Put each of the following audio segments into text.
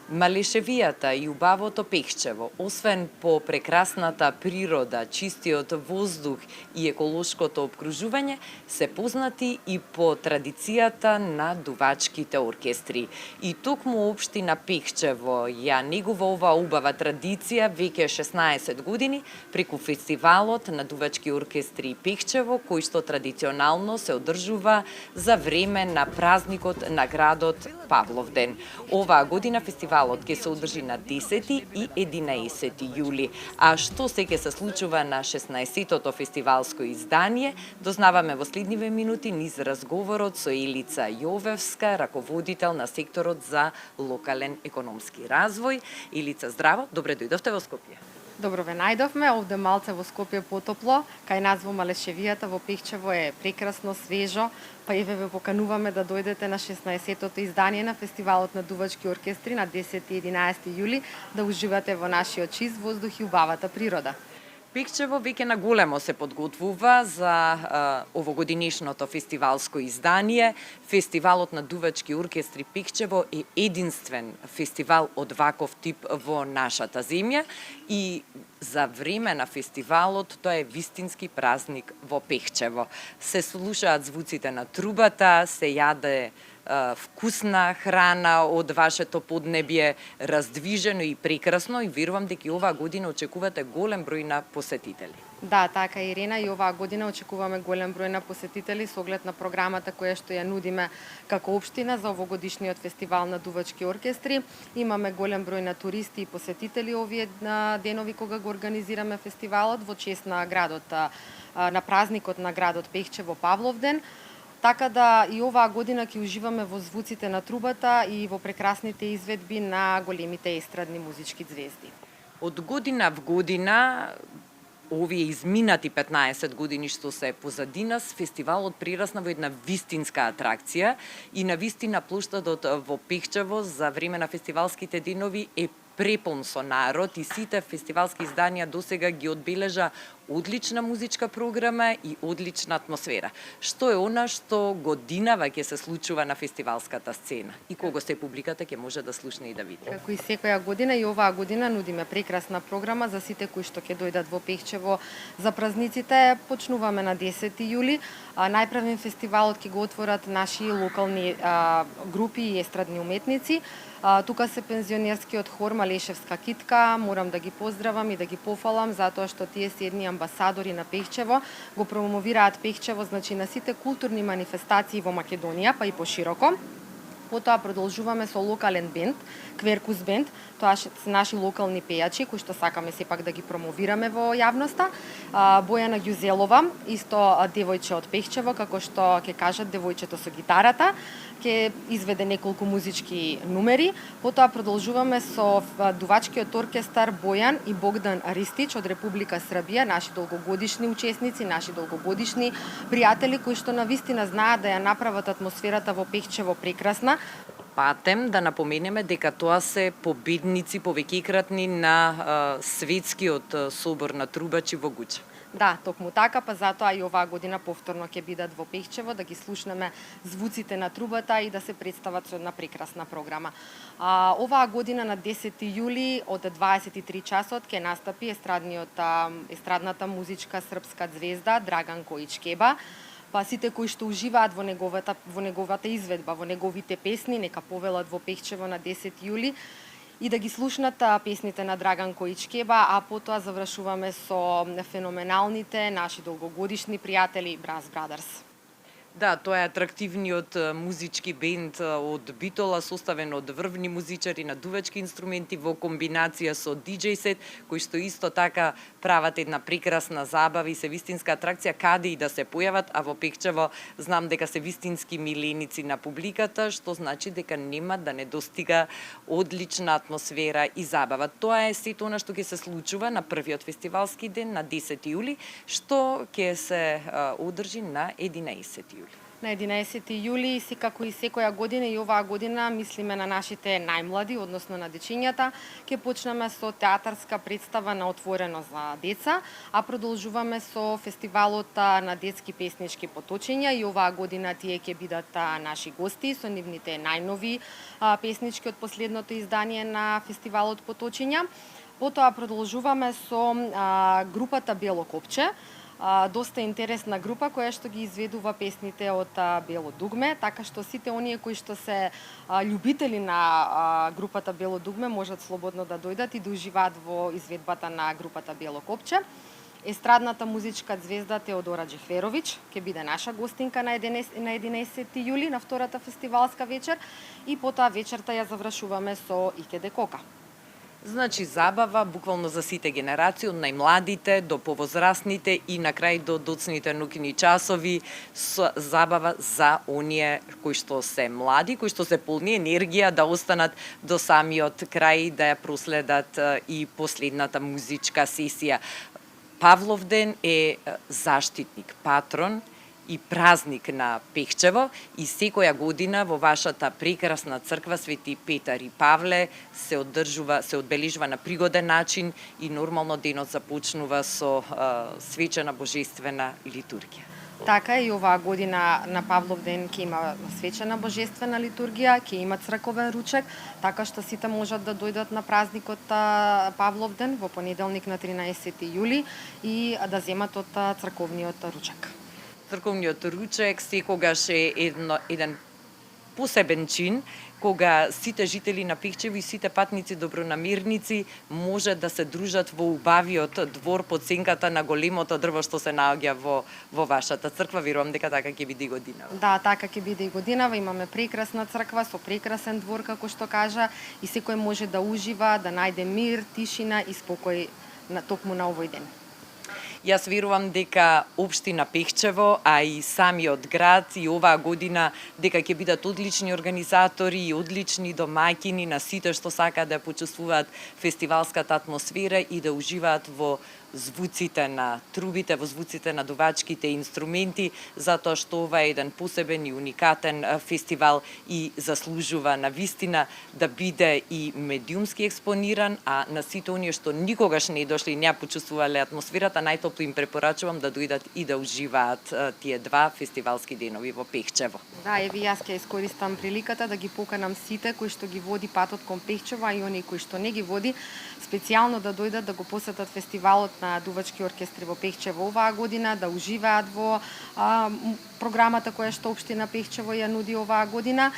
Малешевијата и убавото Пехчево, освен по прекрасната природа, чистиот воздух и еколошкото обкружување, се познати и по традицијата на дувачките оркестри. И токму општина Пехчево ја негува оваа убава традиција веќе 16 години преку фестивалот на дувачки оркестри Пехчево, кој што традиционално се одржува за време на празникот на градот Павловден. Оваа година фестивалот ќе се одржи на 10 и 11 јули. А што се ќе се случува на 16-тото фестивалско издание, дознаваме во следниве минути низ разговорот со Елица Јовевска, раководител на секторот за локален економски развој. Елица, здраво, добре дојдовте во Скопје. Добро ве најдовме, овде малце во Скопје потопло, кај нас во Малешевијата во Пехчево е прекрасно, свежо, па и ве покануваме да дојдете на 16-тото издание на фестивалот на дувачки оркестри на 10 и 11 јули да уживате во нашиот чист воздух и убавата природа. Пехчево веќе на големо се подготвува за овогодинешното фестивалско издание. Фестивалот на дувачки оркестри Пехчево е единствен фестивал од ваков тип во нашата земја и за време на фестивалот тоа е вистински празник во Пехчево. Се слушаат звуците на трубата, се јаде вкусна храна од вашето поднебје, раздвижено и прекрасно, и верувам дека и оваа година очекувате голем број на посетители. Да, така Ирена, и оваа година очекуваме голем број на посетители со оглед на програмата која што ја нудиме како општина за овогодишниот фестивал на дувачки оркестри. Имаме голем број на туристи и посетители овие денови кога го организираме фестивалот во чест на градот, на празникот на градот Пехчево Павловден. Така да и оваа година ќе уживаме во звуците на трубата и во прекрасните изведби на големите естрадни музички звезди. Од година в година, овие изминати 15 години што се позади нас, фестивалот прерасна во една вистинска атракција и на вистина плоштадот во Пехчево за време на фестивалските денови е преполн со народ и сите фестивалски изданија досега ги одбележа одлична музичка програма и одлична атмосфера. Што е она што годинава ќе се случува на фестивалската сцена и кого се публиката ќе може да слушне и да види. Како и секоја година, и оваа година нудиме прекрасна програма за сите кои што ќе дојдат во Пехчево за празниците. Почнуваме на 10 јули. Најпрвен фестивалот ќе го отворат наши локални групи и естрадни уметници. Тука се пензионерскиот хор Малешевска китка, морам да ги поздравам и да ги пофалам затоа што тие се едни амбасадори на Пехчево, го промовираат Пехчево, значи на сите културни манифестации во Македонија, па и пошироко. Потоа продолжуваме со локален бенд, Кверкус бенд, тоа се наши локални пејачи кои што сакаме сепак да ги промовираме во јавноста. Бојана Ѓузелова, исто девојче од Пехчево, како што ќе кажат девојчето со гитарата, ќе изведе неколку музички numери. Потоа продолжуваме со дувачкиот оркестар Бојан и Богдан Ристич од Република Србија, наши долгогодишни учесници, наши долгогодишни пријатели кои што навистина знаат да ја направат атмосферата во Пехчево прекрасна. Патем да напоменеме дека тоа се победници повеќекратни на светскиот собор на трубачи во Гуча. Да, токму така, па затоа и оваа година повторно ќе бидат во Пехчево да ги слушнеме звуците на трубата и да се представат со една прекрасна програма. Оваа година на 10 јули од 23 часот ќе настапи естрадната музичка српска звезда Драган Коичкеба. Па сите кои што уживаат во неговата изведба, во неговите песни, нека повелат во Пехчево на 10 јули и да ги слушнат песните на Драган Коичкеба, а потоа завршуваме со феноменалните наши долгогодишни пријатели Брас Брадерс. Да, тоа е атрактивниот музички бенд од Битола, составен од врвни музичари на дувачки инструменти во комбинација со диџеј сет, кои што исто така прават една прекрасна забава и се вистинска атракција каде и да се појават, а во Пехчево знам дека се вистински миленици на публиката, што значи дека нема да недостига одлична атмосфера и забава. Тоа е сето она што ќе се случува на првиот фестивалски ден на 10 јули, што ќе се одржи на 11 јули. На 11 јули, секако и секоја година и оваа година мислиме на нашите најмлади, односно на дечињата. Ќе почнеме со театарска представа на отворено за деца, а продолжуваме со фестивалот на детски песнички поточења и оваа година тие ќе бидат наши гости со нивните најнови песнички од последното издание на фестивалот поточења. Потоа продолжуваме со групата Бело копче. Доста интересна група која што ги изведува песните од Бело дугме, така што сите оние кои што се љубители на групата Бело дугме можат слободно да дојдат и да уживаат во изведбата на групата Бело копче. Естрадната музичка звезда Теодора Джеферовиќ ќе биде наша гостинка на 11 јули на втората фестивалска вечер и потоа вечерта ја завршуваме со Икеде Кока. Значи забава буквално за сите генерации, од најмладите до повозрастните и на крај до доцните ноќни часови, со забава за оние кои што се млади, кои што се полни енергија да останат до самиот крај, да ја проследат и последната музичка сесија. Павловден е заштитник, патрон и празник на Пехчево и секоја година во вашата прекрасна црква Свети Петар и Павле се одбележува на пригоден начин и нормално денот започнува со свечена божествена литургија. Така и оваа година на Павловден ќе има свечена божествена литургија, ќе има црковен ручек, така што сите можат да дојдат на празникот Павловден во понеделник на 13 јули и да земат од црковниот ручек. Црковниот ручек секогаш е еден посебен чин, кога сите жители на Пехчево и сите патници добронамерници може да се дружат во убавиот двор под сенката на големото дрво што се наоѓа во вашата црква. Верувам дека така ќе биде и годинава. Да, така ќе биде и годинава. Имаме прекрасна црква со прекрасен двор, како што кажа, и секој може да ужива, да најде мир, тишина и спокој токму на овој ден. Јас верувам дека општина Пехчево, а и самиот град и оваа година дека ќе бидат одлични организатори и одлични домаќини на сите што сакаат да почувствуваат фестивалската атмосфера и да уживаат во звуците на трубите, во звуците на дувачките инструменти, затоа што ова е еден посебен и уникатен фестивал и заслужува на вистина да биде и медиумски експониран, а на сите оние што никогаш не дошли и не почувствувале атмосферата, најтопло им препорачувам да дојдат и да уживаат тие два фестивалски денови во Пехчево. Да, еви јас ќе искористам приликата да ги поканам сите кои што ги води патот кон Пехчево, а и оние кои што не ги води, специјално да дојдат да го посетат фестивалот на дувачки оркестри во Пехчево оваа година, да уживаат во програмата која што општина Пехчево ја нуди оваа година.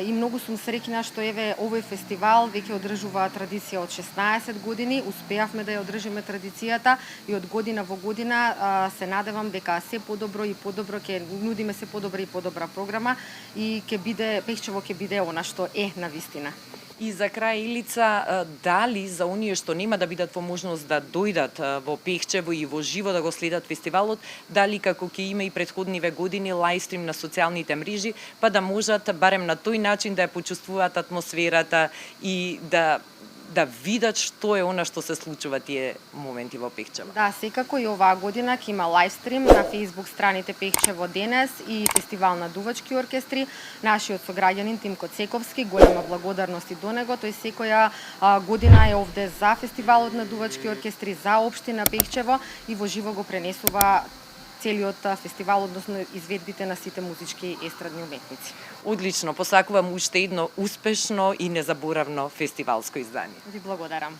И многу сум среќна што еве овој фестивал веќе одржува традиција од 16 години. Успеавме да ја одржиме традицијата и од година во година се надевам дека се подобро и подобро ќе нудиме се подобра и подобра програма и ќе биде Пехчево ќе биде она што е на вистина. И за крај, Илица, дали за оние што нема да бидат во можност да дојдат во Пехчево и во живо да го следат фестивалот, дали како ќе има и претходниве години лајстрим на социјалните мрежи, па да можат барем на тој начин да ја почувствуваат атмосферата и да видат што е она што се случува тие моменти во Пехчево. Да, секако и оваа година ќе има лајвстрим на Facebook страните Пехчево денес и фестивал на дувачки оркестри. Нашиот сограѓанин Тимко Цековски, голема благодарност и до него, тој секоја година е овде за фестивалот на дувачки оркестри, за општина Пехчево и во живо го пренесува целиот фестивал, односно изведбите на сите музички естрадни уметници. Одлично, посакувам уште едно успешно и незаборавно фестивалско издание. Ви благодарам.